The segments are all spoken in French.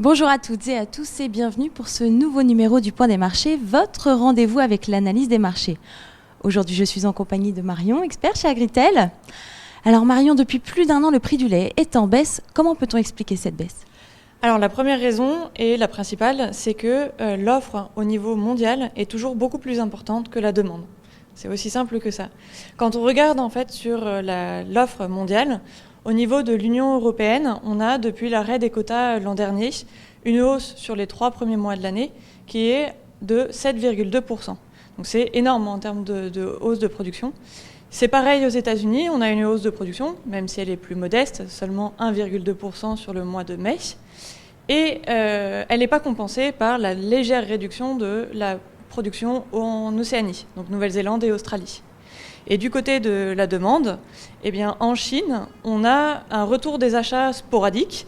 Bonjour à toutes et à tous et bienvenue pour ce nouveau numéro du Point des marchés, votre rendez-vous avec l'analyse des marchés. Aujourd'hui, je suis en compagnie de Marion, expert chez Agritel. Alors Marion, depuis plus d'un an, le prix du lait est en baisse. Comment peut-on expliquer cette baisse ? Alors la première raison, et la principale, c'est que l'offre au niveau mondial est toujours beaucoup plus importante que la demande. C'est aussi simple que ça. Quand on regarde en fait sur l'offre mondiale, au niveau de l'Union européenne, on a depuis l'arrêt des quotas l'an dernier une hausse sur les 3 premiers mois de l'année qui est de 7,2%. Donc c'est énorme en termes de hausse de production. C'est pareil aux États-Unis, on a une hausse de production, même si elle est plus modeste, seulement 1,2% sur le mois de mai. Et elle n'est pas compensée par la légère réduction de la production en Océanie, donc Nouvelle-Zélande et Australie. Et du côté de la demande, eh bien, en Chine, on a un retour des achats sporadiques,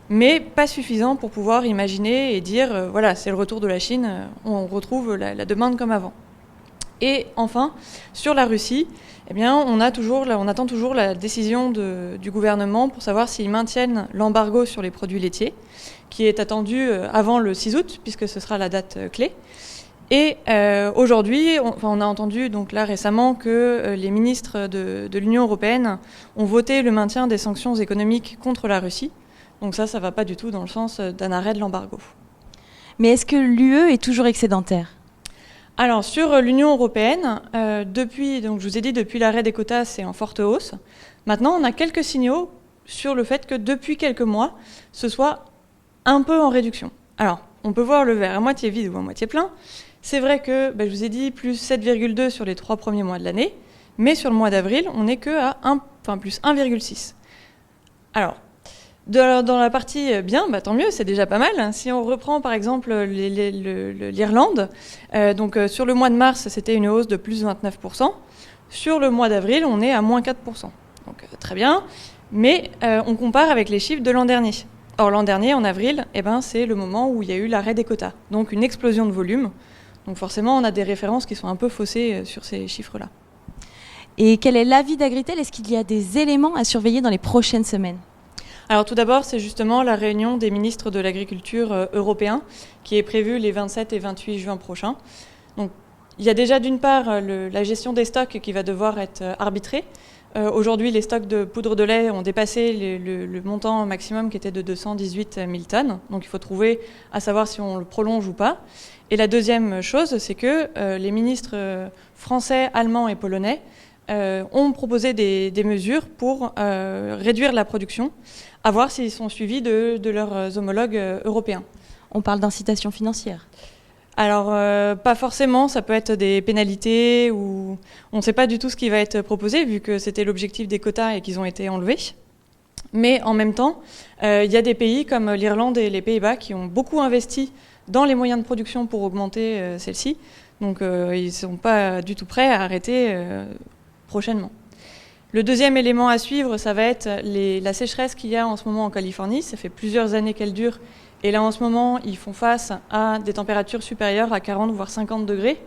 mais pas suffisant pour pouvoir imaginer et dire, voilà, c'est le retour de la Chine, on retrouve la demande comme avant. Et enfin, sur la Russie, eh bien, on attend toujours la décision du gouvernement pour savoir s'ils maintiennent l'embargo sur les produits laitiers, qui est attendu avant le 6 août, puisque ce sera la date clé. Et aujourd'hui, on a entendu donc là récemment que les ministres de l'Union européenne ont voté le maintien des sanctions économiques contre la Russie. Donc ça ne va pas du tout dans le sens d'un arrêt de l'embargo. Mais est-ce que l'UE est toujours excédentaire ? Alors sur l'Union européenne, donc je vous ai dit depuis l'arrêt des quotas, c'est en forte hausse. Maintenant, on a quelques signaux sur le fait que depuis quelques mois, ce soit un peu en réduction. Alors, on peut voir le verre à moitié vide ou à moitié plein. C'est vrai que, je vous ai dit, plus 7,2 sur les 3 premiers mois de l'année, mais sur le mois d'avril, on n'est que à plus 1,6. Alors, dans la partie bien, tant mieux, c'est déjà pas mal. Si on reprend par exemple l'Irlande, donc sur le mois de mars, c'était une hausse de plus 29%. Sur le mois d'avril, on est à moins 4%. Donc très bien, mais on compare avec les chiffres de l'an dernier. Or l'an dernier, en avril, c'est le moment où il y a eu l'arrêt des quotas, donc une explosion de volume. Donc forcément, on a des références qui sont un peu faussées sur ces chiffres-là. Et quel est l'avis d'Agritel ? Est-ce qu'il y a des éléments à surveiller dans les prochaines semaines ? Alors tout d'abord, c'est justement la réunion des ministres de l'agriculture européens qui est prévue les 27 et 28 juin prochains. Donc il y a déjà d'une part la gestion des stocks qui va devoir être arbitrée. Aujourd'hui, les stocks de poudre de lait ont dépassé le montant maximum qui était de 218 000 tonnes. Donc il faut trouver à savoir si on le prolonge ou pas. Et la deuxième chose, c'est que les ministres français, allemands et polonais ont proposé des mesures pour réduire la production, à voir s'ils sont suivis de leurs homologues européens. On parle d'incitation financière. Alors, pas forcément, ça peut être des pénalités ou on ne sait pas du tout ce qui va être proposé vu que c'était l'objectif des quotas et qu'ils ont été enlevés. Mais en même temps, il y a des pays comme l'Irlande et les Pays-Bas qui ont beaucoup investi dans les moyens de production pour augmenter celle-ci. Donc, ils ne sont pas du tout prêts à arrêter prochainement. Le deuxième élément à suivre, ça va être la sécheresse qu'il y a en ce moment en Californie. Ça fait plusieurs années qu'elle dure. Et là, en ce moment, ils font face à des températures supérieures à 40 voire 50 degrés.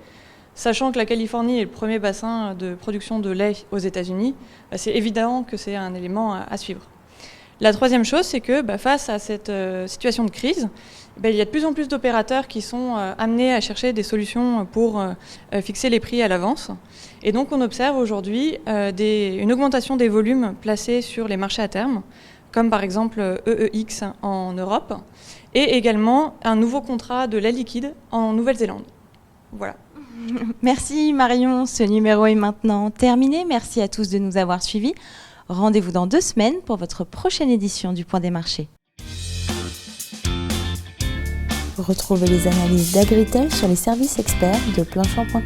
Sachant que la Californie est le premier bassin de production de lait aux États-Unis, c'est évident que c'est un élément à suivre. La troisième chose, c'est que face à cette situation de crise, il y a de plus en plus d'opérateurs qui sont amenés à chercher des solutions pour fixer les prix à l'avance. Et donc on observe aujourd'hui une augmentation des volumes placés sur les marchés à terme, comme par exemple EEX en Europe, et également un nouveau contrat de lait liquide en Nouvelle-Zélande. Voilà. Merci Marion, ce numéro est maintenant terminé. Merci à tous de nous avoir suivis. Rendez-vous dans 2 semaines pour votre prochaine édition du Point des marchés. Retrouvez les analyses d'Agritel sur les services experts de Plein Champ.com.